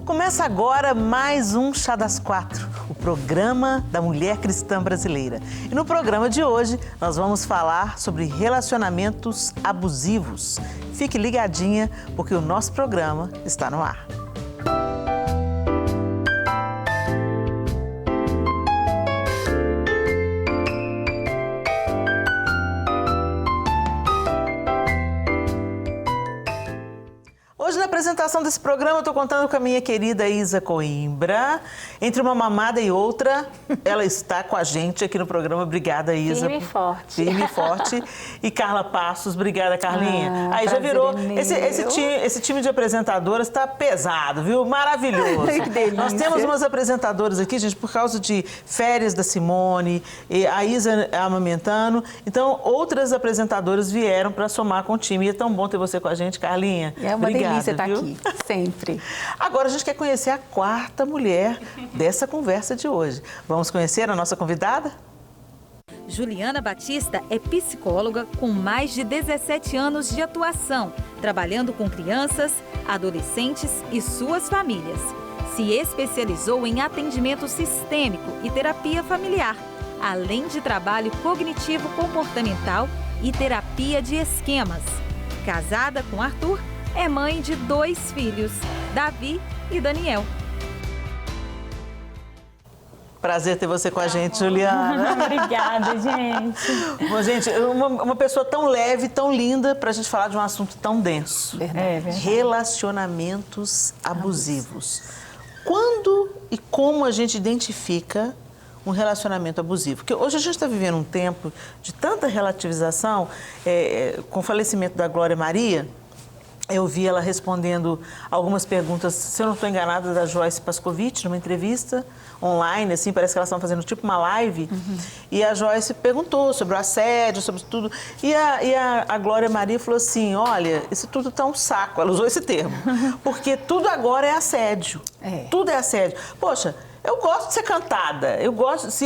Começa agora mais um Chá das Quatro, o programa da mulher cristã brasileira. E no programa de hoje nós vamos falar sobre relacionamentos abusivos. Fique ligadinha porque o nosso programa está no ar. Hoje, na apresentação desse programa, eu estou contando com a minha querida Isa Coimbra. Entre uma mamada e outra, ela está com a gente aqui no programa. Obrigada, Isa. Firme e forte. Firme e forte. E Carla Passos, obrigada, Carlinha. Aí já virou. Esse time de apresentadoras está pesado, viu? Maravilhoso. Que delícia. Nós temos umas apresentadoras aqui, gente, por causa de férias da Simone, e a Isa amamentando. Então, outras apresentadoras vieram para somar com o time. E é tão bom ter você com a gente, Carlinha. É uma Obrigada, delícia estar viu? aqui, sempre. Agora a gente quer conhecer a quarta mulher dessa conversa de hoje. Vamos conhecer a nossa convidada? Juliana Batista é psicóloga com mais de 17 anos de atuação, trabalhando com crianças, adolescentes e suas famílias. Se especializou em atendimento sistêmico e terapia familiar, além de trabalho cognitivo-comportamental e terapia de esquemas. Casada com Arthur, é mãe de 2 filhos, Davi e Daniel. Prazer ter você com a gente, Juliana. Obrigada, gente. Bom, gente, uma pessoa tão leve, tão linda, para a gente falar de um assunto tão denso. Verdade. Relacionamentos abusivos. Quando e como a gente identifica um relacionamento abusivo? Porque hoje a gente está vivendo um tempo de tanta relativização, com o falecimento da Glória Maria. Eu vi ela respondendo algumas perguntas, se eu não estou enganada, da Joyce Pascovitch, numa entrevista online, assim, parece que elas estão fazendo tipo uma live. E a Joyce perguntou sobre o assédio, sobre tudo. E a Glória Maria falou assim, olha, isso tudo tá um saco. Ela usou esse termo. Porque tudo agora é assédio. Tudo é assédio. Poxa, eu gosto de ser cantada, eu gosto, se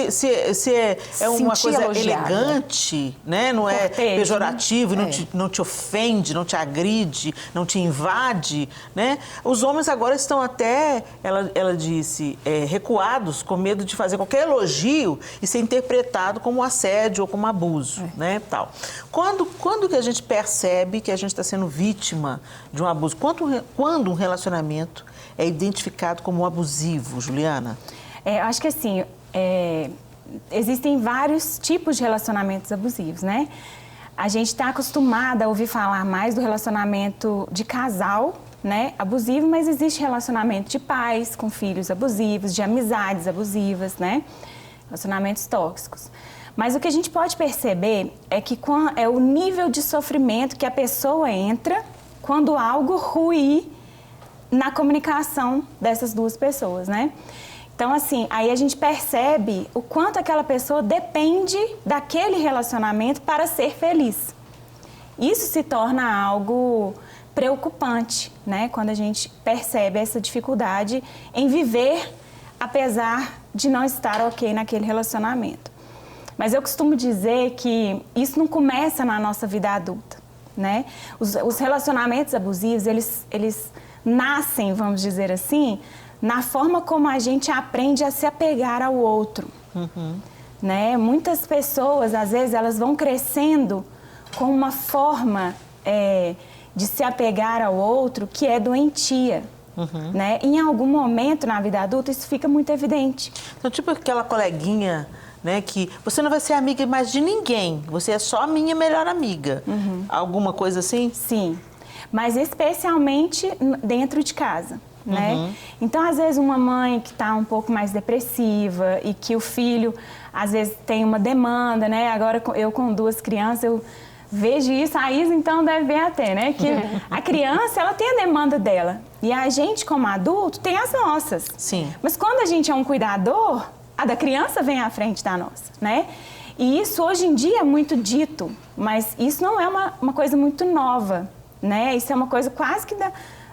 é uma coisa elogiada, elegante, né? Não é pejorativo, não te ofende, não te agride, não te invade, né? Os homens agora estão até, ela disse, recuados, com medo de fazer qualquer elogio e ser interpretado como assédio ou como abuso, né? Tal. Quando que a gente percebe que a gente está sendo vítima de um abuso? Quando um relacionamento é identificado como abusivo, Juliana? Acho que assim, existem vários tipos de relacionamentos abusivos, né? A gente está acostumada a ouvir falar mais do relacionamento de casal, né, abusivo, mas existe relacionamento de pais com filhos abusivos, de amizades abusivas, né? Relacionamentos tóxicos. Mas o que a gente pode perceber é que é o nível de sofrimento que a pessoa entra quando algo ruim na comunicação dessas duas pessoas, né? Então, assim, aí a gente percebe o quanto aquela pessoa depende daquele relacionamento para ser feliz. Isso se torna algo preocupante, né? Quando a gente percebe essa dificuldade em viver, apesar de não estar ok naquele relacionamento. Mas eu costumo dizer que isso não começa na nossa vida adulta, né? Os relacionamentos abusivos, eles nascem, vamos dizer assim, na forma como a gente aprende a se apegar ao outro. Né? Muitas pessoas, às vezes, elas vão crescendo com uma forma de se apegar ao outro que é doentia. Né? Em algum momento na vida adulta, isso fica muito evidente. Então, tipo aquela coleguinha, né, que você não vai ser amiga mais de ninguém, você é só a minha melhor amiga. Alguma coisa assim? Sim. Mas especialmente dentro de casa, né? Então, às vezes, uma mãe que está um pouco mais depressiva e que o filho, às vezes, tem uma demanda, né? Agora, eu com 2 crianças, eu vejo isso. A Isa, então, deve ver até, né? Que a criança, ela tem a demanda dela. E a gente, como adulto, tem as nossas. Sim. Mas quando a gente é um cuidador, a da criança vem à frente da nossa, né? E isso, hoje em dia, é muito dito. Mas isso não é uma coisa muito nova, né? Isso é uma coisa quase que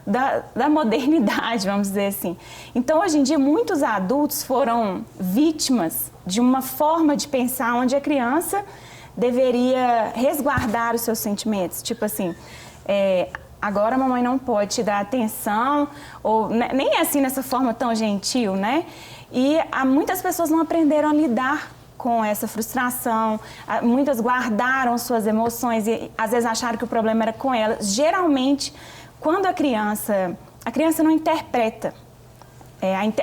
da modernidade, vamos dizer assim. Então, hoje em dia, muitos adultos foram vítimas de uma forma de pensar onde a criança deveria resguardar os seus sentimentos. Tipo assim, agora a mamãe não pode te dar atenção, ou nem assim nessa forma tão gentil, né? E muitas pessoas não aprenderam a lidar com essa frustração, muitas guardaram suas emoções e às vezes acharam que o problema era com elas. Geralmente, quando a criança não interpreta,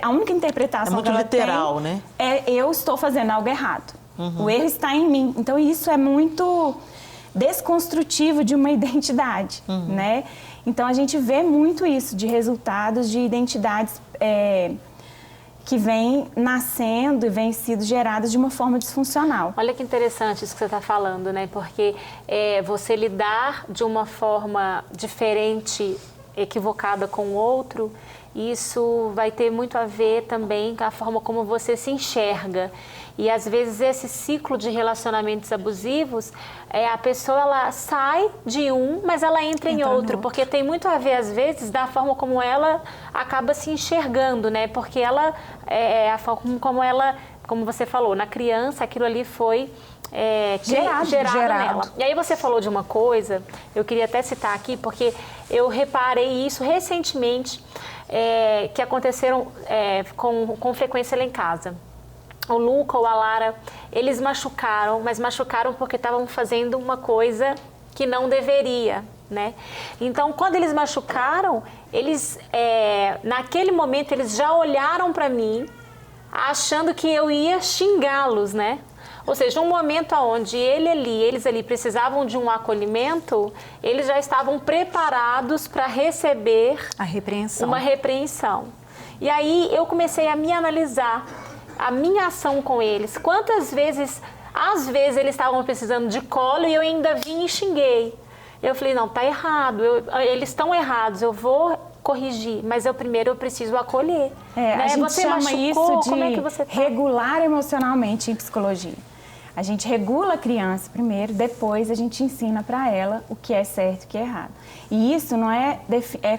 a única interpretação muito que ela literal, tem, né? é eu estou fazendo algo errado. O erro está em mim. Então isso é muito desconstrutivo de uma identidade, né? Então a gente vê muito isso de resultados de identidades que vêm nascendo e vêm sendo geradas de uma forma disfuncional. Olha que interessante isso que você está falando, né? Porque você lidar de uma forma diferente, equivocada com o outro, isso vai ter muito a ver também com a forma como você se enxerga. E às vezes esse ciclo de relacionamentos abusivos, a pessoa ela sai de mas ela entra em outro, porque tem muito a ver às vezes da forma como ela acaba se enxergando, né? Porque ela a forma como ela, como você falou, na criança aquilo ali foi gerado nela. E aí você falou de uma coisa, eu queria até citar aqui, porque eu reparei isso recentemente, que aconteceram com frequência lá em casa. O Luca ou a Lara, eles machucaram, mas machucaram porque estavam fazendo uma coisa que não deveria, né? Então, quando eles machucaram, eles, naquele momento, eles já olharam para mim, achando que eu ia xingá-los, né? Ou seja, um momento onde eles ali precisavam de um acolhimento, eles já estavam preparados para receber uma repreensão. E aí eu comecei a me analisar, a minha ação com eles. Quantas vezes, às vezes eles estavam precisando de colo e eu ainda vim e xinguei. Eu falei, não, tá errado, eles estão errados, eu vou corrigir, mas primeiro eu preciso acolher. A gente você chama machucou, isso de como é que você tá? regular emocionalmente em psicologia. A gente regula a criança primeiro, depois a gente ensina para ela o que é certo e o que é errado. E isso não é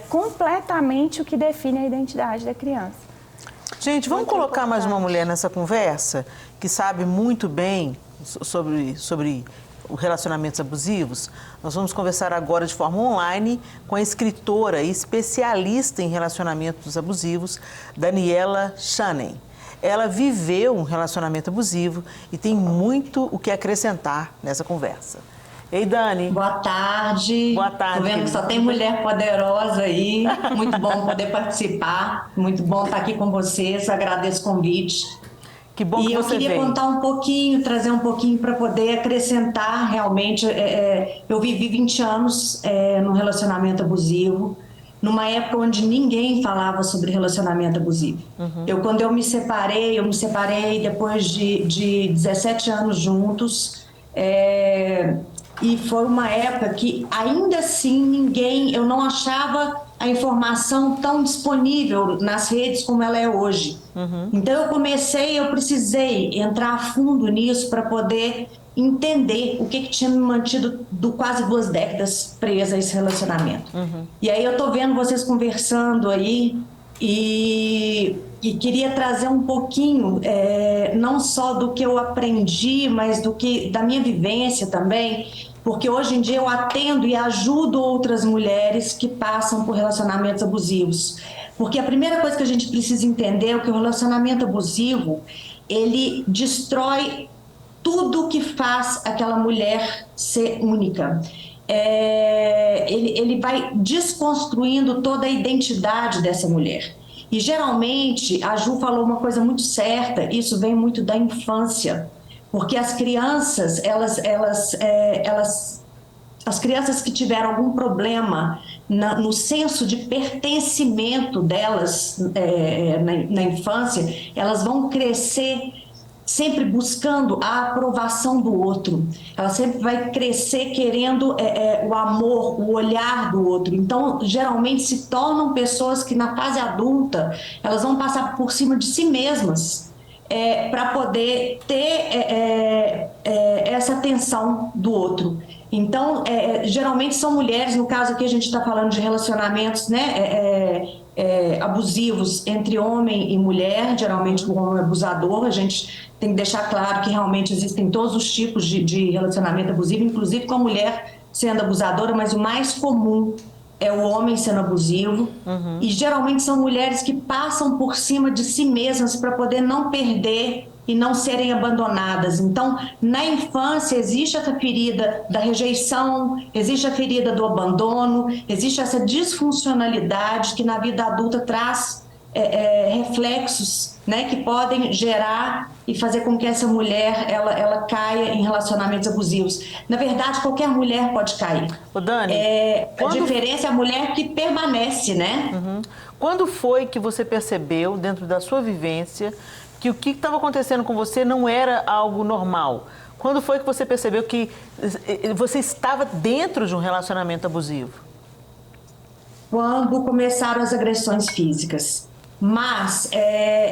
completamente o que define a identidade da criança. Gente, vamos colocar mais uma mulher nessa conversa que sabe muito bem sobre relacionamentos abusivos. Nós vamos conversar agora de forma online com a escritora e especialista em relacionamentos abusivos, Daniela Shannon. Ela viveu um relacionamento abusivo e tem muito o que acrescentar nessa conversa. Ei, Dani. Boa tarde. Boa tarde. Tô vendo que só tem mulher poderosa aí. Muito bom poder participar. Muito bom estar aqui com vocês. Agradeço o convite. Que bom que você veio. E eu queria contar um pouquinho, trazer um pouquinho para poder acrescentar realmente. Eu vivi 20 anos num relacionamento abusivo, numa época onde ninguém falava sobre relacionamento abusivo. Quando eu me separei depois de 17 anos juntos. E foi uma época que ainda assim eu não achava a informação tão disponível nas redes como ela é hoje. Então eu precisei entrar a fundo nisso para poder entender o que tinha me mantido quase 2 décadas presa a esse relacionamento. E aí eu tô vendo vocês conversando aí e queria trazer um pouquinho, não só do que eu aprendi, mas da minha vivência também, porque hoje em dia eu atendo e ajudo outras mulheres que passam por relacionamentos abusivos. Porque a primeira coisa que a gente precisa entender é que o relacionamento abusivo, ele destrói tudo que faz aquela mulher ser única. Ele vai desconstruindo toda a identidade dessa mulher. E geralmente, a Ju falou uma coisa muito certa, isso vem muito da infância, porque as crianças, as crianças que tiveram algum problema no senso de pertencimento delas na infância, elas vão crescer sempre buscando a aprovação do outro. Ela sempre vai crescer querendo o amor, o olhar do outro. Então, geralmente se tornam pessoas que na fase adulta, elas vão passar por cima de si mesmas para poder ter essa atenção do outro. Então, geralmente são mulheres, no caso aqui a gente está falando de relacionamentos, né, abusivos entre homem e mulher, geralmente o homem é abusador. A gente tem que deixar claro que realmente existem todos os tipos de relacionamento abusivo, inclusive com a mulher sendo abusadora, mas o mais comum é o homem sendo abusivo, e geralmente são mulheres que passam por cima de si mesmas para poder não perder e não serem abandonadas. Então, na infância, existe essa ferida da rejeição, existe a ferida do abandono, existe essa disfuncionalidade que na vida adulta traz reflexos, né, que podem gerar e fazer com que essa mulher ela caia em relacionamentos abusivos. Na verdade, qualquer mulher pode cair. Ô, Dani, a diferença é a mulher que permanece, né? Quando foi que você percebeu, dentro da sua vivência, que o que estava acontecendo com você não era algo normal? Quando foi que você percebeu que você estava dentro de um relacionamento abusivo? Quando começaram as agressões físicas. Mas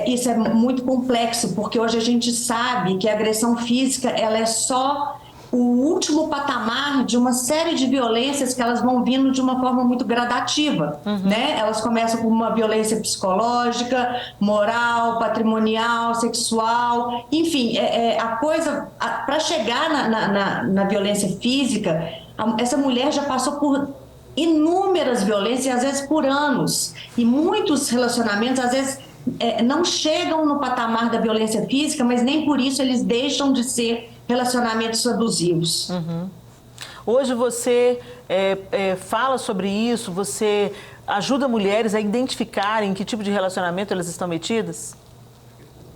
isso é muito complexo, porque hoje a gente sabe que a agressão física ela é só o último patamar de uma série de violências que elas vão vindo de uma forma muito gradativa, né? Elas começam com uma violência psicológica, moral, patrimonial, sexual, enfim, a coisa, para chegar na violência física, essa mulher já passou por inúmeras violências, às vezes por anos, e muitos relacionamentos, às vezes, não chegam no patamar da violência física, mas nem por isso eles deixam de ser relacionamentos abusivos. Hoje você fala sobre isso, você ajuda mulheres a identificarem em que tipo de relacionamento elas estão metidas?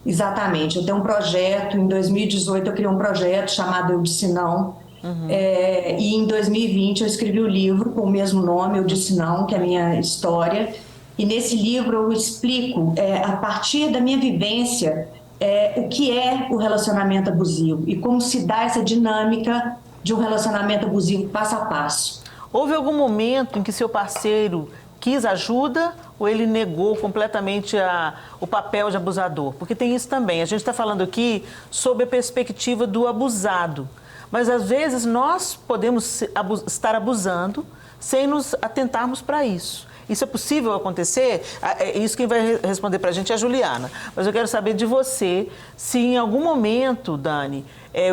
Exatamente, eu tenho um projeto, em 2018 eu criei um projeto chamado Eu Disse Não, e em 2020 eu escrevi o livro com o mesmo nome, Eu Disse Não, que é a minha história, e nesse livro eu explico, a partir da minha vivência, o que é o relacionamento abusivo e como se dá essa dinâmica de um relacionamento abusivo passo a passo. Houve algum momento em que seu parceiro quis ajuda ou ele negou completamente o papel de abusador? Porque tem isso também, a gente está falando aqui sobre a perspectiva do abusado, mas às vezes nós podemos estar abusando sem nos atentarmos para isso. Isso é possível acontecer? Isso quem vai responder para a gente é a Juliana. Mas eu quero saber de você, se em algum momento, Dani,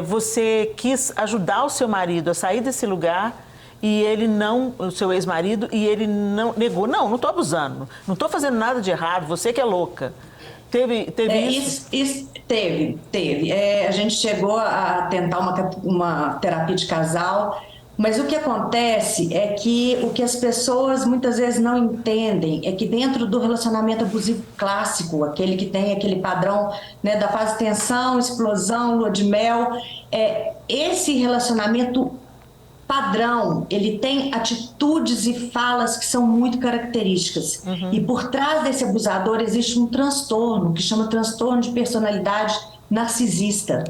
você quis ajudar o seu marido a sair desse lugar e ele não, o seu ex-marido, e ele não negou. Não estou abusando, não estou fazendo nada de errado, você que é louca. Teve isso? Teve. A gente chegou a tentar uma terapia de casal. Mas o que acontece é que o que as pessoas muitas vezes não entendem é que dentro do relacionamento abusivo clássico, aquele que tem aquele padrão, né, da fase de tensão, explosão, lua de mel, esse relacionamento padrão, ele tem atitudes e falas que são muito características. E por trás desse abusador existe um transtorno, que chama transtorno de personalidade narcisista.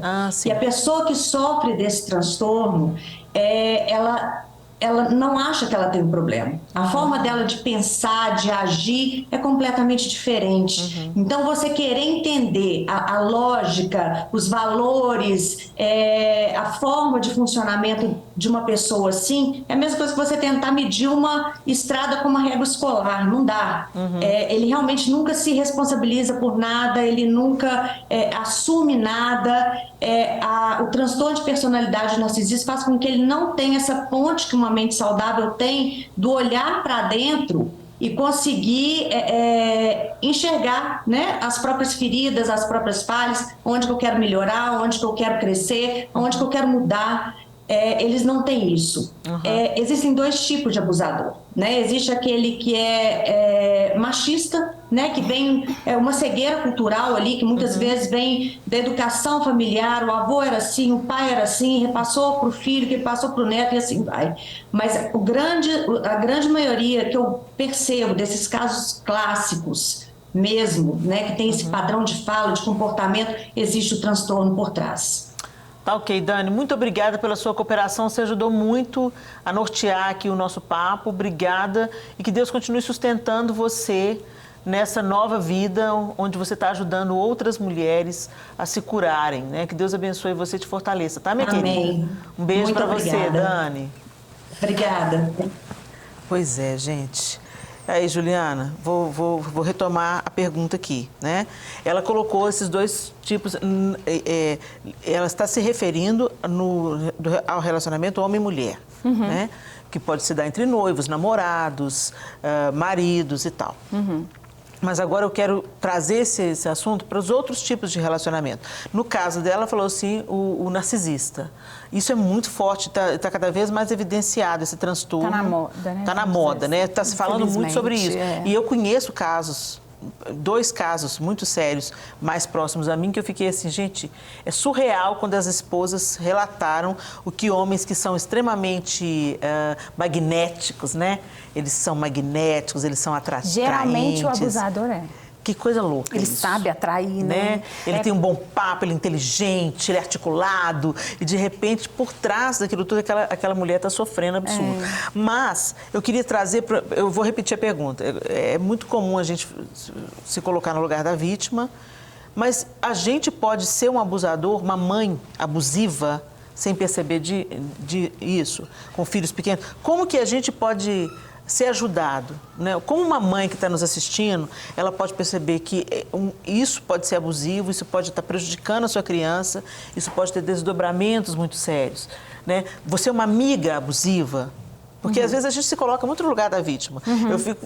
E a pessoa que sofre desse transtorno, ela não acha que ela tem um problema. A forma dela de pensar, de agir é completamente diferente. Então, você querer entender a lógica, os valores, a forma de funcionamento de uma pessoa assim, é a mesma coisa que você tentar medir uma estrada com uma régua escolar. Não dá. Ele realmente nunca se responsabiliza por nada, ele nunca assume nada. O transtorno de personalidade narcisista faz com que ele não tenha essa ponte que uma mente saudável tem do olhar para dentro e conseguir enxergar, né, as próprias feridas, as próprias falhas, onde que eu quero melhorar, onde que eu quero crescer, onde que eu quero mudar. Eles não têm isso. Existem dois tipos de abusador, né? Existe aquele que é machista, né? Que vem uma cegueira cultural ali, que muitas vezes vem da educação familiar, o avô era assim, o pai era assim, repassou para o filho, que passou para o neto e assim vai. Mas a grande maioria que eu percebo desses casos clássicos mesmo, né? Que tem esse padrão de fala, de comportamento, existe o transtorno por trás. Tá ok, Dani, muito obrigada pela sua cooperação, você ajudou muito a nortear aqui o nosso papo, obrigada, e que Deus continue sustentando você nessa nova vida, onde você está ajudando outras mulheres a se curarem, né? Que Deus abençoe você e te fortaleça, tá, minha querida? Amém. Um beijo para você, Dani. Obrigada. Pois é, gente. Aí, Juliana, vou retomar a pergunta aqui, né? Ela colocou esses dois tipos, ela está se referindo ao relacionamento homem e mulher, né? que pode se dar entre noivos, namorados, maridos e tal. Mas agora eu quero trazer esse assunto para os outros tipos de relacionamento. No caso dela, ela falou assim, o narcisista. Isso é muito forte, está cada vez mais evidenciado, esse transtorno. Está na moda, né? Está na moda, né? Está se falando muito sobre isso. E eu conheço casos, 2 casos muito sérios, mais próximos a mim, que eu fiquei assim, gente, é surreal quando as esposas relataram o que homens que são extremamente magnéticos, né? Eles são magnéticos, eles são atraentes. Geralmente o abusador é. Que coisa louca Ele isso. sabe atrair, né? Ele tem um bom papo, ele é inteligente, ele é articulado. E, de repente, por trás daquilo tudo, aquela mulher está sofrendo absurdo. Mas, eu queria trazer... Eu vou repetir a pergunta. É muito comum a gente se colocar no lugar da vítima. Mas a gente pode ser um abusador, uma mãe abusiva, sem perceber isso, com filhos pequenos. Como que a gente pode ser ajudado, né? Como uma mãe que está nos assistindo, ela pode perceber que isso pode ser abusivo, isso pode estar prejudicando a sua criança, isso pode ter desdobramentos muito sérios, né? Você é uma amiga abusiva, porque às vezes a gente se coloca muito no lugar da vítima.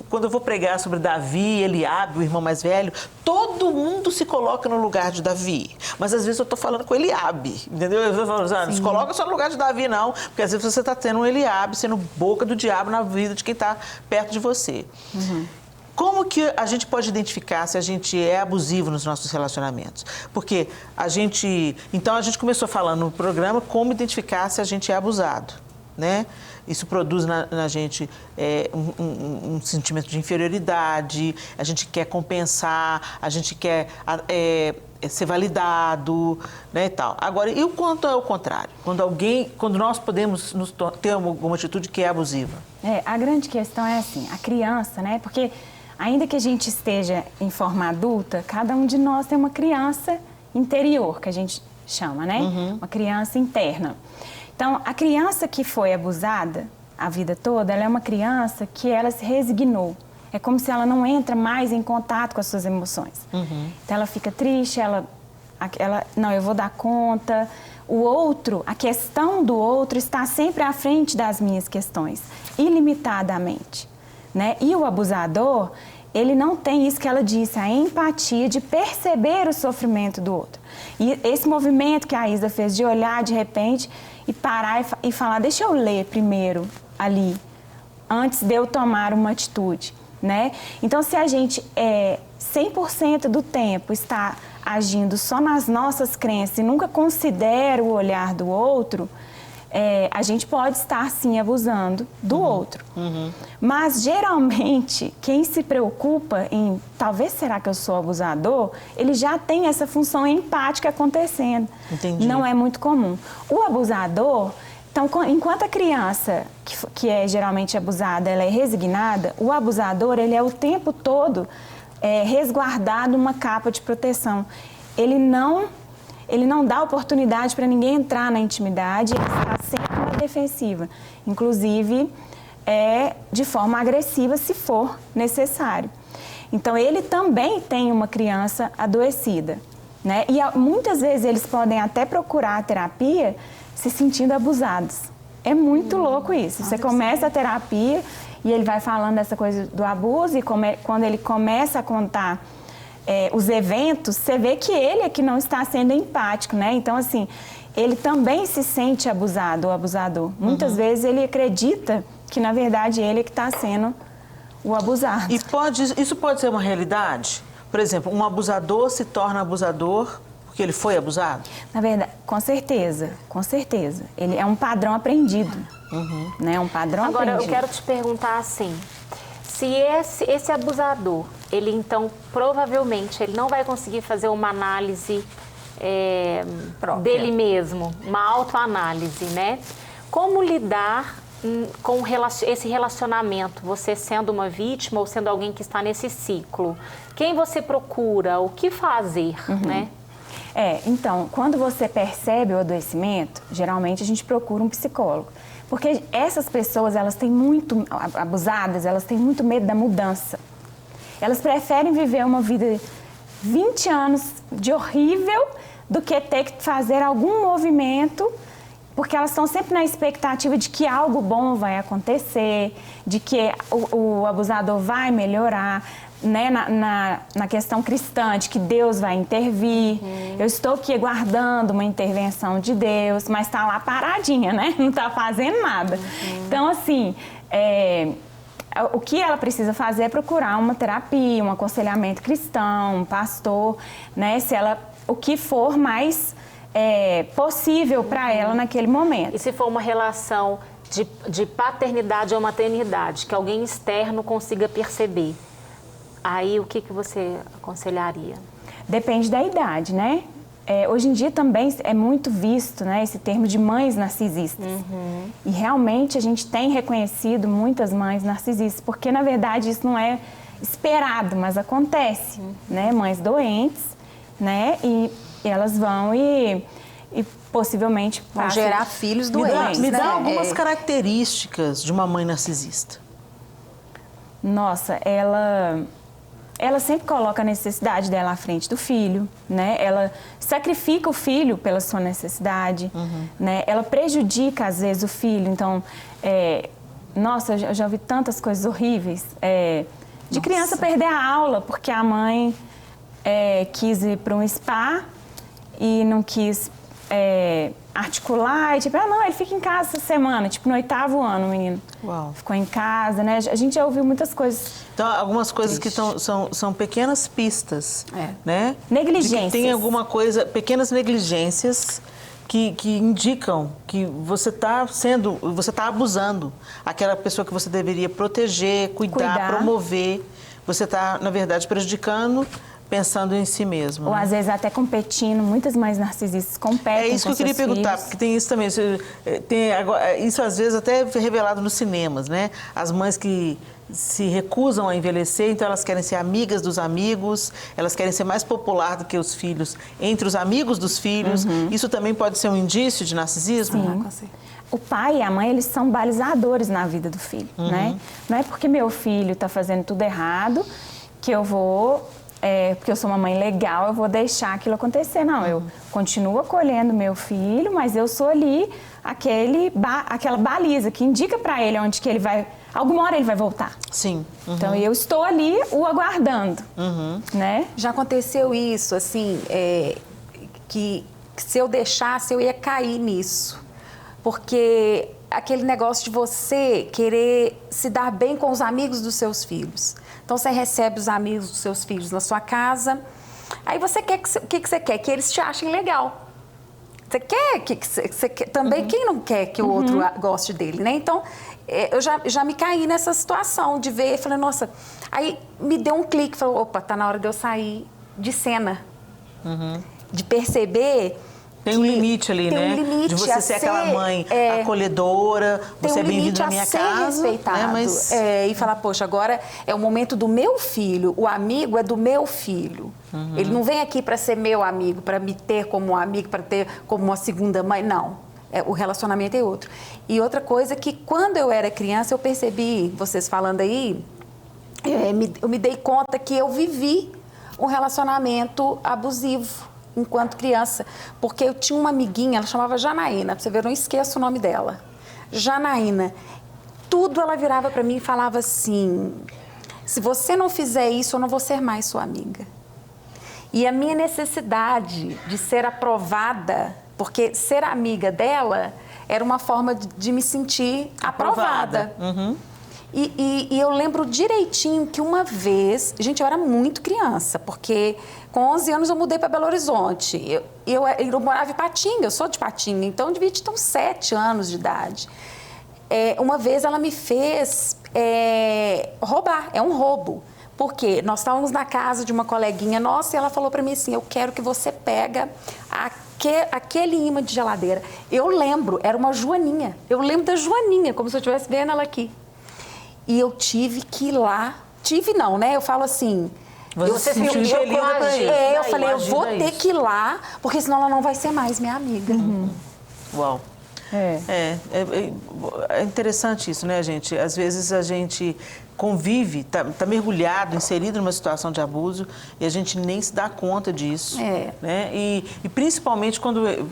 Quando eu vou pregar sobre Davi, Eliabe, o irmão mais velho, todo mundo se coloca no lugar de Davi. Mas às vezes eu estou falando com Eliabe, entendeu? Eu estou falando, não se coloca só no lugar de Davi, não. Porque às vezes você está tendo um Eliabe, sendo boca do diabo na vida de quem está perto de você. Como que a gente pode identificar se a gente é abusivo nos nossos relacionamentos? Porque então a gente começou falando no programa como identificar se a gente é abusado, né? Isso produz na gente um sentimento de inferioridade, a gente quer compensar, a gente quer ser validado, né, e tal. Agora, e o quanto é o contrário? Quando nós podemos ter alguma atitude que é abusiva? A grande questão é assim, a criança, né? Porque ainda que a gente esteja em forma adulta, cada um de nós tem uma criança interior, que a gente chama, né? Uma criança interna. Então, a criança que foi abusada a vida toda, ela é uma criança que ela se resignou. É como se ela não entra mais em contato com as suas emoções. Então, ela fica triste, não, eu vou dar conta. O outro, a questão do outro está sempre à frente das minhas questões, ilimitadamente, né? E o abusador, ele não tem isso que ela disse, a empatia de perceber o sofrimento do outro. E esse movimento que a Isa fez de olhar de repente e parar e falar, deixa eu ler primeiro ali, antes de eu tomar uma atitude, né? Então, se a gente 100% do tempo está agindo só nas nossas crenças e nunca considera o olhar do outro, a gente pode estar, sim, abusando do outro. Mas, geralmente, quem se preocupa em talvez será que eu sou abusador, ele já tem essa função empática acontecendo. Entendi. Não é muito comum. O abusador, então, enquanto a criança que é geralmente abusada, ela é resignada, o abusador, ele é o tempo todo resguardado uma capa de proteção. Ele não dá oportunidade para ninguém entrar na intimidade, ele está sempre na defensiva. Inclusive, de forma agressiva, se for necessário. Então, ele também tem uma criança adoecida, né? E muitas vezes eles podem até procurar a terapia se sentindo abusados. É muito louco isso. Você começa a terapia e ele vai falando dessa coisa do abuso e quando ele começa a contar os eventos, você vê que ele é que não está sendo empático, né? Então, assim, ele também se sente abusado, o abusador. Muitas vezes ele acredita que, na verdade, ele é que está sendo o abusado. E isso pode ser uma realidade? Por exemplo, um abusador se torna abusador porque ele foi abusado? Na verdade, com certeza, com certeza. Ele é um padrão aprendido, né? Um padrão Agora, aprendido. eu quero te perguntar assim, se esse abusador, ele então, provavelmente, ele não vai conseguir fazer uma análise dele mesmo, uma autoanálise, né? Como lidar com esse relacionamento, você sendo uma vítima ou sendo alguém que está nesse ciclo? Quem você procura? O que fazer, né? Então, quando você percebe o adoecimento, geralmente a gente procura um psicólogo. Porque essas pessoas, elas têm muito, abusadas, elas têm muito medo da mudança. Elas preferem viver uma vida 20 anos de horrível do que ter que fazer algum movimento porque elas estão sempre na expectativa de que algo bom vai acontecer, de que o abusador vai melhorar, né, na questão cristã, de que Deus vai intervir. Eu estou aqui aguardando uma intervenção de Deus, mas está lá paradinha, né? Não está fazendo nada. Então, assim, o que ela precisa fazer é procurar uma terapia, um aconselhamento cristão, um pastor, né? O que for mais possível para ela naquele momento. E se for uma relação de paternidade ou maternidade, que alguém externo consiga perceber, aí o que você aconselharia? Depende da idade, né? Hoje em dia também é muito visto, né, esse termo de mães narcisistas. E realmente a gente tem reconhecido muitas mães narcisistas, porque na verdade isso não é esperado, mas acontece, né? Mães doentes, né? E elas vão e possivelmente vão gerar filhos doentes. Me dá algumas características de uma mãe narcisista. Nossa, ela sempre coloca a necessidade dela à frente do filho, né? Ela sacrifica o filho pela sua necessidade, né? Ela prejudica, às vezes, o filho. Então, nossa, eu já ouvi tantas coisas horríveis. De criança perder a aula porque a mãe quis ir para um spa e não quis articular, e tipo, não, ele fica em casa essa semana, tipo, no 8º ano, o menino. Uau. Ficou em casa, né? A gente já ouviu muitas coisas. Então, algumas coisas que são pequenas pistas, né? Negligências. Tem alguma coisa, pequenas negligências que indicam que você está abusando. Aquela pessoa que você deveria proteger, cuidar, promover, você está, na verdade, prejudicando, pensando em si mesmo. Ou às vezes até competindo, muitas mães narcisistas competem com seus filhos. É isso que eu queria perguntar, porque tem isso também. Isso às vezes até é revelado nos cinemas, né? As mães que se recusam a envelhecer, então elas querem ser amigas dos amigos, elas querem ser mais popular do que os filhos, entre os amigos dos filhos. Isso também pode ser um indício de narcisismo? Sim. O pai e a mãe, eles são balizadores na vida do filho, né? Não é porque meu filho está fazendo tudo errado que eu vou... porque eu sou uma mãe legal, eu vou deixar aquilo acontecer. Não, eu continuo acolhendo meu filho, mas eu sou ali aquela baliza que indica para ele onde que ele vai... Alguma hora ele vai voltar. Sim. Então, eu estou ali o aguardando, né? Já aconteceu isso, assim, que se eu deixasse, eu ia cair nisso. Porque aquele negócio de você querer se dar bem com os amigos dos seus filhos. Então, você recebe os amigos dos seus filhos na sua casa, aí você quer o que você quer? Que eles te achem legal. Você quer que você quer, também quem não quer que o outro goste dele, né? Então, eu já me caí nessa situação de ver, falei, nossa, aí me deu um clique, falou, opa, tá na hora de eu sair de cena. De perceber... Tem um limite ali, né? Tem um limite de você ser aquela mãe acolhedora, você é bem-vindo na minha casa. Respeitado, né? Mas... e falar, poxa, agora é o momento do meu filho, o amigo é do meu filho. Ele não vem aqui para ser meu amigo, para me ter como um amigo, para ter como uma segunda mãe, não. O relacionamento é outro. E outra coisa que quando eu era criança, eu percebi, vocês falando aí, eu me dei conta que eu vivi um relacionamento abusivo enquanto criança, porque eu tinha uma amiguinha, ela chamava Janaína, pra você ver, eu não esqueço o nome dela. Janaína, tudo ela virava para mim e falava assim, se você não fizer isso, eu não vou ser mais sua amiga. E a minha necessidade de ser aprovada, porque ser amiga dela era uma forma de me sentir aprovada. E eu lembro direitinho que uma vez, gente, eu era muito criança, porque com 11 anos eu mudei para Belo Horizonte. Eu morava em Patinga, eu sou de Patinga, então eu devia ter uns 7 anos de idade. Uma vez ela me fez roubar, é um roubo. Porque nós estávamos na casa de uma coleguinha nossa e ela falou para mim assim, eu quero que você pega aquele imã de geladeira. Eu lembro, era uma joaninha, eu lembro da joaninha, como se eu estivesse vendo ela aqui. E eu tive que ir lá, não, né? Eu falo assim... Você se sentiu impelida para isso. Eu falei, eu vou ter que ir lá, porque senão ela não vai ser mais minha amiga. Uau. É interessante isso, né, gente? Às vezes a gente convive, tá mergulhado, inserido numa situação de abuso e a gente nem se dá conta disso. Né? E principalmente quando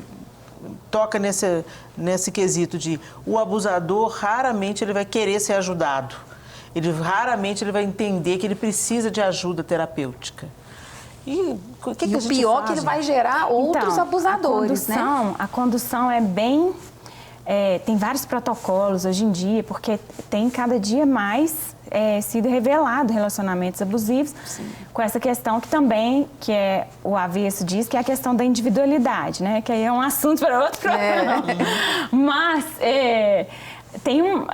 toca nesse quesito de o abusador raramente ele vai querer ser ajudado. Raramente ele vai entender que ele precisa de ajuda terapêutica. E o que o pior é que ele vai gerar outros abusadores, né? A condução é bem... tem vários protocolos hoje em dia, porque tem cada dia mais sido revelado relacionamentos abusivos. Sim. Com essa questão que também, o avesso diz, que é a questão da individualidade, né? Que aí é um assunto para outro programa. Mas...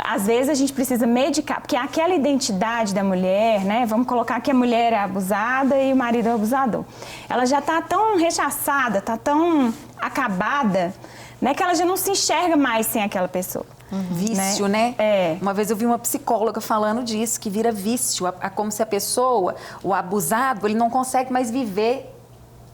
às vezes a gente precisa medicar, porque aquela identidade da mulher, né? Vamos colocar que a mulher é abusada e o marido é o abusador. Ela já está tão rechaçada, está tão acabada, né? Que ela já não se enxerga mais sem aquela pessoa. Vício, né? Uma vez eu vi uma psicóloga falando disso, que vira vício. Como se a pessoa, o abusado, ele não consegue mais viver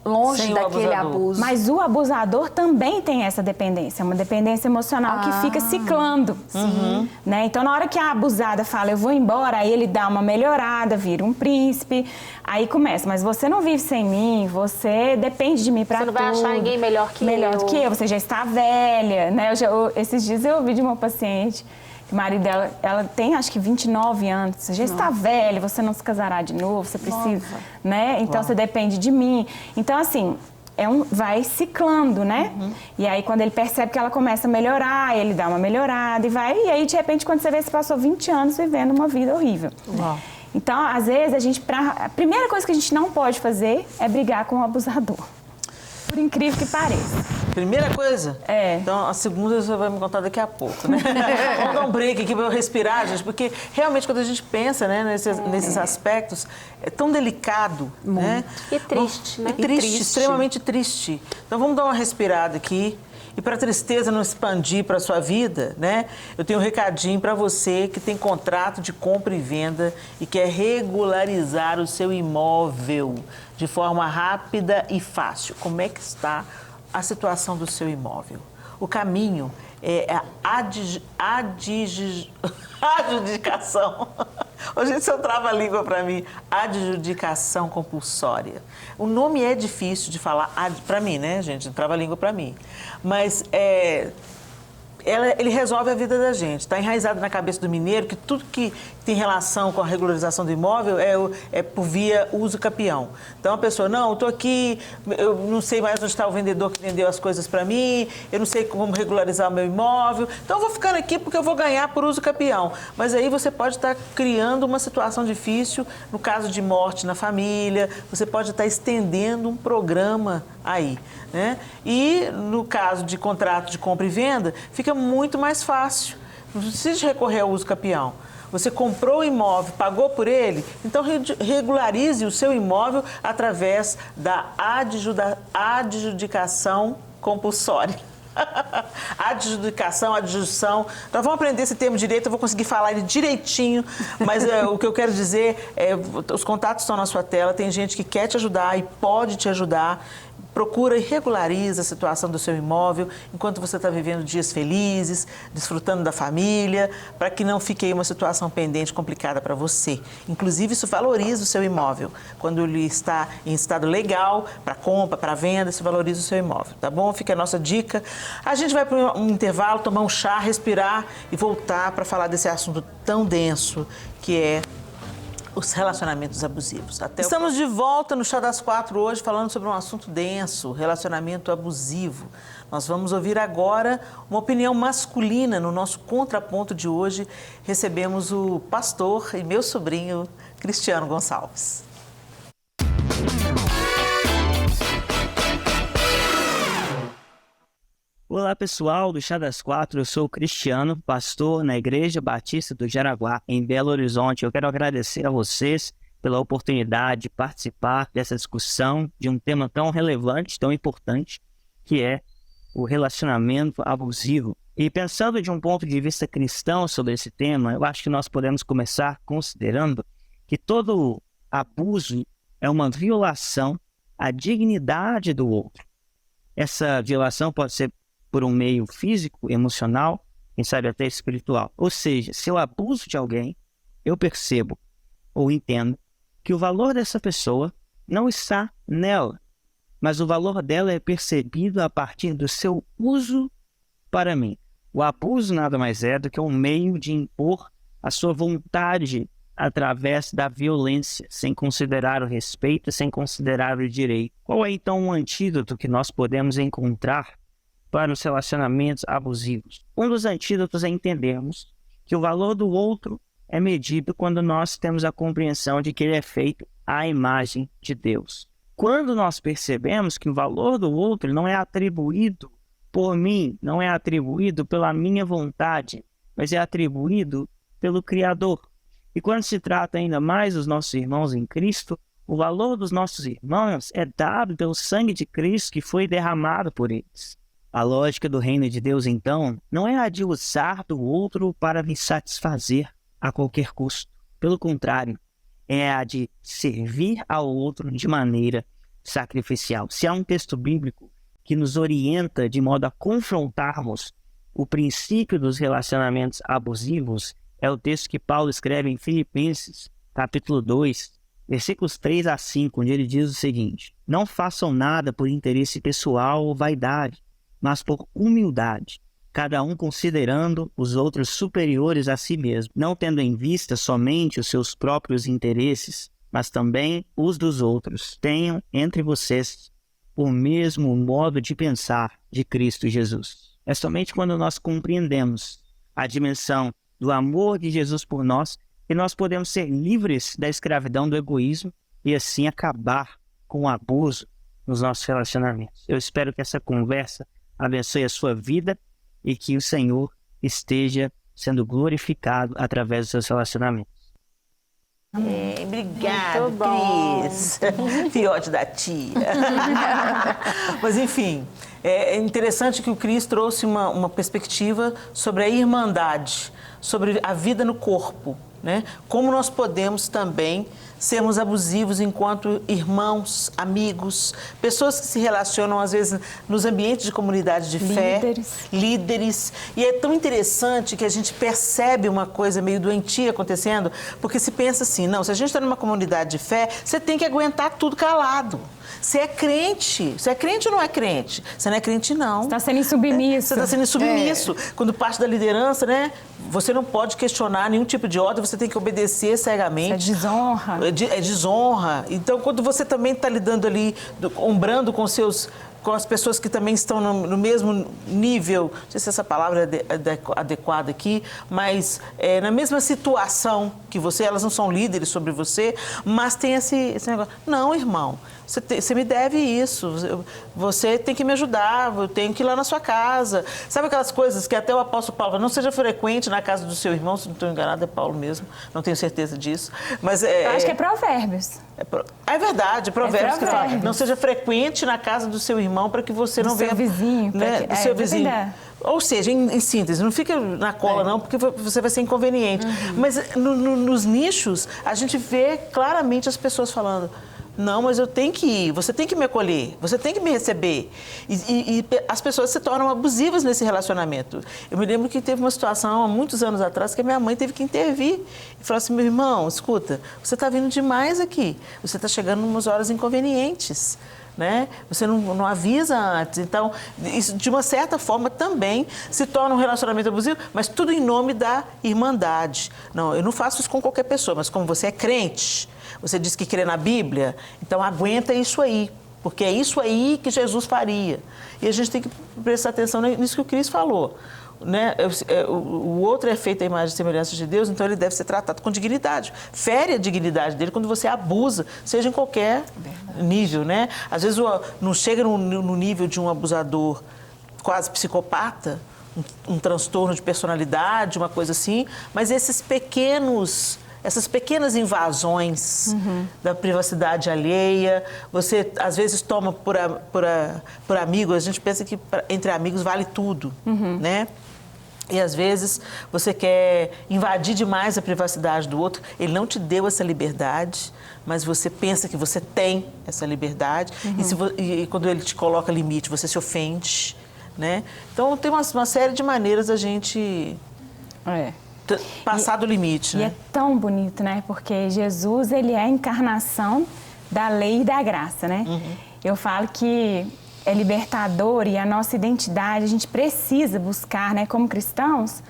longe daquele abuso. Mas o abusador também tem essa dependência, uma dependência emocional que fica ciclando. Sim. Né? Então, na hora que a abusada fala, eu vou embora, aí ele dá uma melhorada, vira um príncipe, aí começa, mas você não vive sem mim, você depende de mim pra tudo. Você não vai achar ninguém melhor que eu. Melhor do que eu, você já está velha, né? Esses dias eu ouvi de uma paciente, o marido dela, ela tem acho que 29 anos, você já está velha, você não se casará de novo, você precisa, né? Então você depende de mim. Então assim, vai ciclando, né? E aí quando ele percebe que ela começa a melhorar, ele dá uma melhorada e aí de repente quando você vê, você passou 20 anos vivendo uma vida horrível. Então, às vezes, a primeira coisa que a gente não pode fazer é brigar com o abusador. Por incrível que pareça. Primeira coisa? Então, a segunda você vai me contar daqui a pouco, né? Vamos dar um break aqui para eu respirar, gente, porque realmente quando a gente pensa, né, nesses aspectos, é tão delicado, né? E triste, né? E triste, extremamente triste. Então, vamos dar uma respirada aqui. E para a tristeza não expandir para a sua vida, né? Eu tenho um recadinho para você que tem contrato de compra e venda e quer regularizar o seu imóvel de forma rápida e fácil. Como é que está a situação do seu imóvel? O caminho é a adjudicação. Hoje isso é um trava-língua para mim. Adjudicação compulsória. O nome é difícil de falar para mim, né, gente? Trava-língua para mim. Mas ele resolve a vida da gente. Está enraizado na cabeça do mineiro que tudo que tem relação com a regularização do imóvel é por via uso capião. Então a pessoa, não, eu estou aqui, eu não sei mais onde está o vendedor que vendeu as coisas para mim, eu não sei como regularizar o meu imóvel, então eu vou ficando aqui porque eu vou ganhar por uso capião. Mas aí você pode estar criando uma situação difícil, no caso de morte na família, você pode estar estendendo um programa aí, né? E no caso de contrato de compra e venda, fica muito mais fácil. Não precisa recorrer ao uso capião. Você comprou o imóvel, pagou por ele, então regularize o seu imóvel através da adjudicação compulsória. Adjudicação. Nós vamos aprender esse termo direito, eu vou conseguir falar ele direitinho, mas o que eu quero dizer os contatos estão na sua tela, tem gente que quer te ajudar e pode te ajudar. Procura e regulariza a situação do seu imóvel enquanto você está vivendo dias felizes, desfrutando da família, para que não fique aí uma situação pendente complicada para você. Inclusive, isso valoriza o seu imóvel. Quando ele está em estado legal, para compra, para venda, isso valoriza o seu imóvel, tá bom? Fica a nossa dica. A gente vai para um intervalo, tomar um chá, respirar e voltar para falar desse assunto tão denso que é os relacionamentos abusivos. Estamos de volta no Chá das Quatro hoje falando sobre um assunto denso, relacionamento abusivo. Nós vamos ouvir agora uma opinião masculina. No nosso contraponto de hoje, recebemos o pastor e meu sobrinho, Cristiano Gonçalves. Olá pessoal do Chá das Quatro, eu sou o Cristiano, pastor na Igreja Batista do Jaraguá, em Belo Horizonte. Eu quero agradecer a vocês pela oportunidade de participar dessa discussão de um tema tão relevante, tão importante, que é o relacionamento abusivo. E pensando de um ponto de vista cristão sobre esse tema, eu acho que nós podemos começar considerando que todo abuso é uma violação à dignidade do outro. Essa violação pode ser por um meio físico, emocional, quem sabe até espiritual. Ou seja, se eu abuso de alguém, eu percebo ou entendo que o valor dessa pessoa não está nela, mas o valor dela é percebido a partir do seu uso para mim. O abuso nada mais é do que um meio de impor a sua vontade através da violência, sem considerar o respeito, sem considerar o direito. Qual é então o antídoto que nós podemos encontrar para os relacionamentos abusivos? Um dos antídotos é entendermos que o valor do outro é medido quando nós temos a compreensão de que ele é feito à imagem de Deus. Quando nós percebemos que o valor do outro não é atribuído por mim, não é atribuído pela minha vontade, mas é atribuído pelo Criador. E quando se trata ainda mais dos nossos irmãos em Cristo, o valor dos nossos irmãos é dado pelo sangue de Cristo que foi derramado por eles. A lógica do reino de Deus, então, não é a de usar do outro para me satisfazer a qualquer custo. Pelo contrário, é a de servir ao outro de maneira sacrificial. Se há um texto bíblico que nos orienta de modo a confrontarmos o princípio dos relacionamentos abusivos, é o texto que Paulo escreve em Filipenses, capítulo 2, versículos 3 a 5, onde ele diz o seguinte: não façam nada por interesse pessoal ou vaidade, mas por humildade, cada um considerando os outros superiores a si mesmo, não tendo em vista somente os seus próprios interesses, mas também os dos outros. Tenham entre vocês o mesmo modo de pensar de Cristo Jesus. É somente quando nós compreendemos a dimensão do amor de Jesus por nós que nós podemos ser livres da escravidão do egoísmo e assim acabar com o abuso nos nossos relacionamentos. Eu espero que essa conversa abençoe a sua vida e que o Senhor esteja sendo glorificado através dos seus relacionamentos. Obrigado, Cris. Fiote da tia. Mas, enfim, é interessante que o Cris trouxe uma perspectiva sobre a irmandade, sobre a vida no corpo, né? Como nós podemos também sermos abusivos enquanto irmãos, amigos, pessoas que se relacionam, às vezes, nos ambientes de comunidade de fé. Líderes. E é tão interessante que a gente percebe uma coisa meio doentia acontecendo, porque se pensa assim, não, se a gente está numa comunidade de fé, você tem que aguentar tudo calado. Você é crente. Você é crente ou não é crente? Você não é crente, não. Você está sendo insubmisso. Você está sendo insubmisso. Quando parte da liderança, né? Você não pode questionar nenhum tipo de ordem, você tem que obedecer cegamente. É desonra. É desonra. Então, quando você também está lidando ali, ombrando com as pessoas que também estão no mesmo nível, não sei se essa palavra é adequada aqui, mas na mesma situação que você, elas não são líderes sobre você, mas tem esse negócio. Não, irmão, você me deve isso, você tem que me ajudar, eu tenho que ir lá na sua casa. Sabe aquelas coisas que até o apóstolo Paulo, não seja frequente na casa do seu irmão, se não estou enganado, é Paulo mesmo, não tenho certeza disso. Mas eu acho que é Provérbios. É verdade, Provérbios que fala, não seja frequente na casa do seu irmão para que você não venha... Do seu vizinho. Né, do seu vizinho. Ou seja, em síntese, não fica na cola não, porque você vai ser inconveniente. Mas nos nichos, a gente vê claramente as pessoas falando... Não, mas eu tenho que ir, você tem que me acolher, você tem que me receber. E as pessoas se tornam abusivas nesse relacionamento. Eu me lembro que teve uma situação há muitos anos atrás que a minha mãe teve que intervir. E falou assim, meu irmão, escuta, você está vindo demais aqui, você está chegando em umas horas inconvenientes. Né? Você não avisa antes. Então, isso de uma certa forma também se torna um relacionamento abusivo, mas tudo em nome da irmandade. Não, eu não faço isso com qualquer pessoa, mas como você é crente, você diz que crê na Bíblia, então aguenta isso aí, porque é isso aí que Jesus faria. E a gente tem que prestar atenção nisso que o Cris falou. Né? O outro é feito à imagem e semelhança de Deus, então ele deve ser tratado com dignidade. Fere a dignidade dele quando você abusa, seja em qualquer nível, né? Às vezes não chega no nível de um abusador quase psicopata, um transtorno de personalidade, uma coisa assim, mas essas pequenas invasões da privacidade alheia, você às vezes toma por amigo, a gente pensa que entre amigos vale tudo, né? E às vezes você quer invadir demais a privacidade do outro, ele não te deu essa liberdade, mas você pensa que você tem essa liberdade, e quando ele te coloca limite, você se ofende, né? Então tem uma série de maneiras da gente... passar do limite, né? E é tão bonito, né? Porque Jesus, ele é a encarnação da lei e da graça, né? Eu falo que é libertador e a nossa identidade, a gente precisa buscar, né, como cristãos,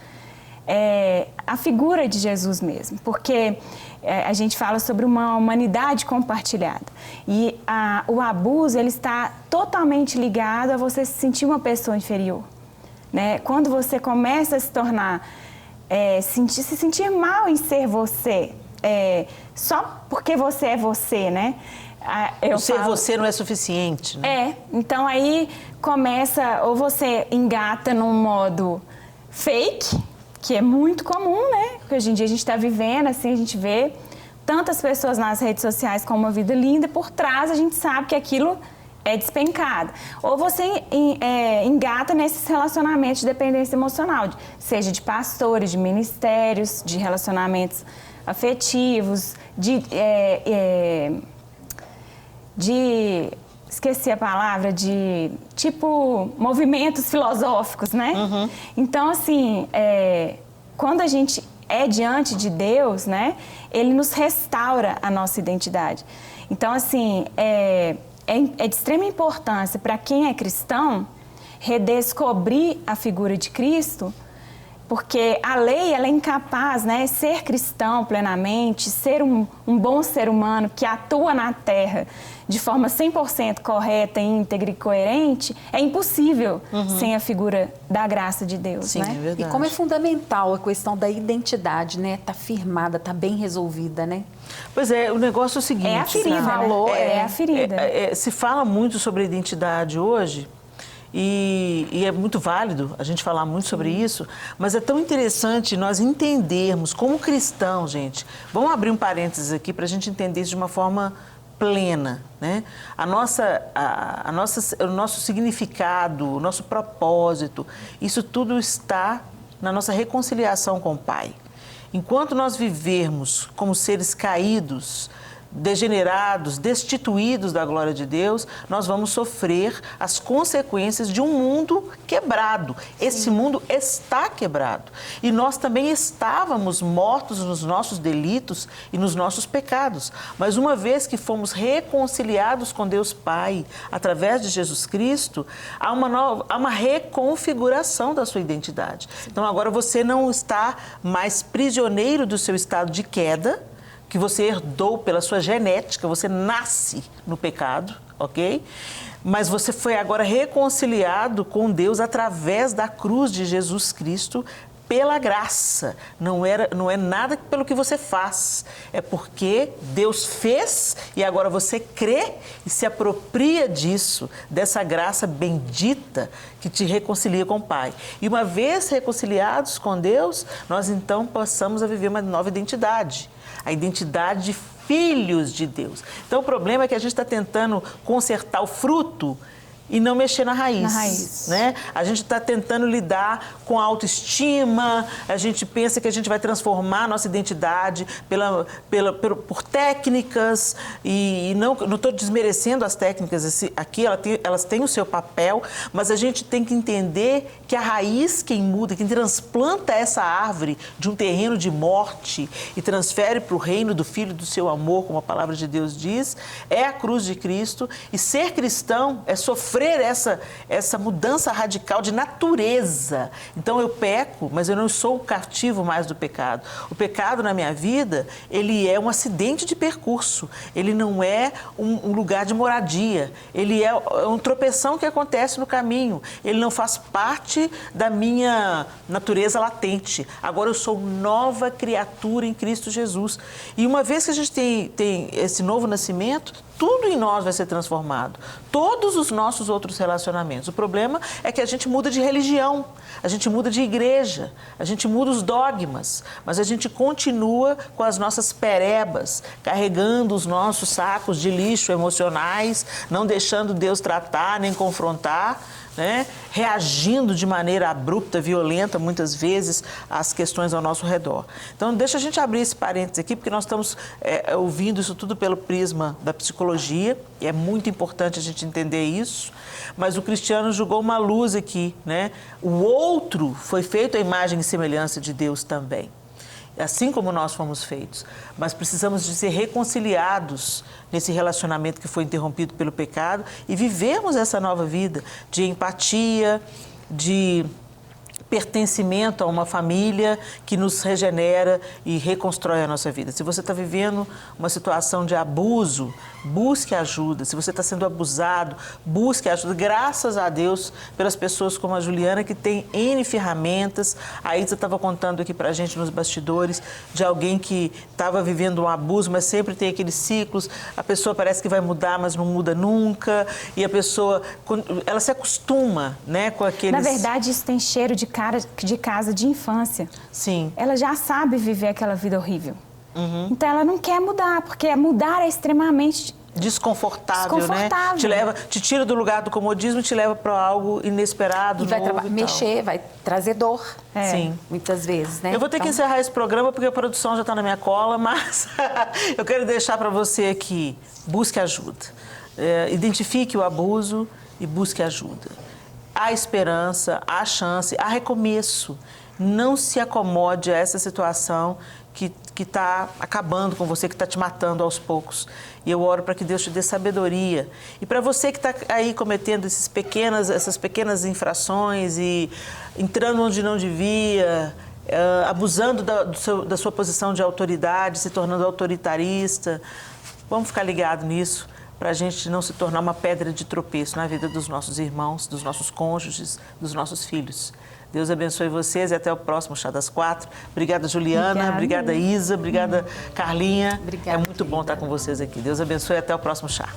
a figura de Jesus mesmo, porque a gente fala sobre uma humanidade compartilhada e o abuso, ele está totalmente ligado a você se sentir uma pessoa inferior, né? Quando você começa a se tornar, se sentir mal em ser você, só porque você é você, né? Você não é suficiente, né? Então aí começa, ou você engata num modo fake, que é muito comum, né? Porque hoje em dia a gente está vivendo, assim, a gente vê tantas pessoas nas redes sociais com uma vida linda e por trás a gente sabe que aquilo é despencado. Ou você engata nesses relacionamentos de dependência emocional, seja de pastores, de ministérios, de relacionamentos afetivos, esqueci a palavra, de tipo movimentos filosóficos, né? Então, assim, quando a gente é diante de Deus, né? Ele nos restaura a nossa identidade. Então, assim, é de extrema importância para quem é cristão redescobrir a figura de Cristo, porque a lei, ela é incapaz, né? Ser cristão plenamente, ser um bom ser humano que atua na terra de forma 100% correta, íntegra e coerente, é impossível sem a figura da graça de Deus, Sim, né? É verdade. E como é fundamental a questão da identidade, né? Tá firmada, tá bem resolvida, né? Pois é, o negócio é o seguinte... É a ferida, né? a ferida. Se fala muito sobre identidade hoje, e é muito válido a gente falar muito sobre isso, mas é tão interessante nós entendermos como cristãos, gente. Vamos abrir um parênteses aqui para a gente entender isso de uma forma plena, né? O nosso significado, o nosso propósito, isso tudo está na nossa reconciliação com o Pai. Enquanto nós vivermos como seres caídos, degenerados, destituídos da glória de Deus, nós vamos sofrer as consequências de um mundo quebrado. Esse mundo está quebrado. E nós também estávamos mortos nos nossos delitos e nos nossos pecados. Mas uma vez que fomos reconciliados com Deus Pai, através de Jesus Cristo, há uma reconfiguração da sua identidade. Então agora você não está mais prisioneiro do seu estado de queda, que você herdou pela sua genética, você nasce no pecado, ok? Mas você foi agora reconciliado com Deus através da cruz de Jesus Cristo pela graça. Não é nada pelo que você faz, é porque Deus fez e agora você crê e se apropria disso, dessa graça bendita que te reconcilia com o Pai. E uma vez reconciliados com Deus, nós então passamos a viver uma nova identidade. A identidade de filhos de Deus. Então, o problema é que a gente está tentando consertar o fruto e não mexer na raiz, né? A gente está tentando lidar com a autoestima, a gente pensa que a gente vai transformar a nossa identidade por técnicas, e não estou desmerecendo as técnicas aqui, elas têm o seu papel, mas a gente tem que entender que a raiz, quem muda, quem transplanta essa árvore de um terreno de morte e transfere para o reino do Filho do seu amor, como a palavra de Deus diz, é a cruz de Cristo, e ser cristão é sofrer essa mudança radical de natureza. Então eu peco, mas eu não sou o cativo mais do pecado. O pecado na minha vida, ele é um acidente de percurso, ele não é um lugar de moradia, ele é um tropeção que acontece no caminho, ele não faz parte da minha natureza latente. Agora eu sou nova criatura em Cristo Jesus. E uma vez que a gente tem esse novo nascimento, tudo em nós vai ser transformado. Todos os nossos outros relacionamentos. O problema é que a gente muda de religião, a gente muda de igreja, a gente muda os dogmas, mas a gente continua com as nossas perebas, carregando os nossos sacos de lixo emocionais, não deixando Deus tratar nem confrontar, né? Reagindo de maneira abrupta, violenta, muitas vezes, às questões ao nosso redor. Então, deixa a gente abrir esse parênteses aqui, porque nós estamos ouvindo isso tudo pelo prisma da psicologia, e é muito importante a gente entender isso, mas o Cristiano jogou uma luz aqui, né? O outro foi feito à imagem e semelhança de Deus também. assim como nós fomos feitos. Mas precisamos de ser reconciliados nesse relacionamento que foi interrompido pelo pecado e vivermos essa nova vida de empatia, de pertencimento a uma família que nos regenera e reconstrói a nossa vida. Se você está vivendo uma situação de abuso, busque ajuda. Se você está sendo abusado, busque ajuda. Graças a Deus pelas pessoas como a Juliana, que tem N ferramentas. A Isa estava contando aqui para a gente nos bastidores de alguém que estava vivendo um abuso, mas sempre tem aqueles ciclos. A pessoa parece que vai mudar, mas não muda nunca. E a pessoa, ela se acostuma, né, com aqueles... Na verdade, isso tem cheiro de casa de infância. Sim. Ela já sabe viver aquela vida horrível. Então, ela não quer mudar, porque mudar é extremamente desconfortável, né? Te tira do lugar do comodismo e te leva para algo inesperado, e vai novo mexer, vai trazer dor. Sim. Muitas vezes, né? Eu vou ter que encerrar esse programa porque a produção já está na minha cola, mas eu quero deixar para você aqui, busque ajuda. Identifique o abuso e busque ajuda. Há esperança, há chance, há recomeço. Não se acomode a essa situação que está acabando com você, que está te matando aos poucos. E eu oro para que Deus te dê sabedoria. E para você que está aí cometendo essas pequenas infrações e entrando onde não devia, abusando da sua posição de autoridade, se tornando autoritarista, vamos ficar ligados nisso, para a gente não se tornar uma pedra de tropeço na vida dos nossos irmãos, dos nossos cônjuges, dos nossos filhos. Deus abençoe vocês e até o próximo Chá das 4. Obrigada, Juliana. Obrigada, Isa. Obrigada, Carlinha. Obrigada, é muito bom estar com vocês aqui. Deus abençoe e até o próximo chá.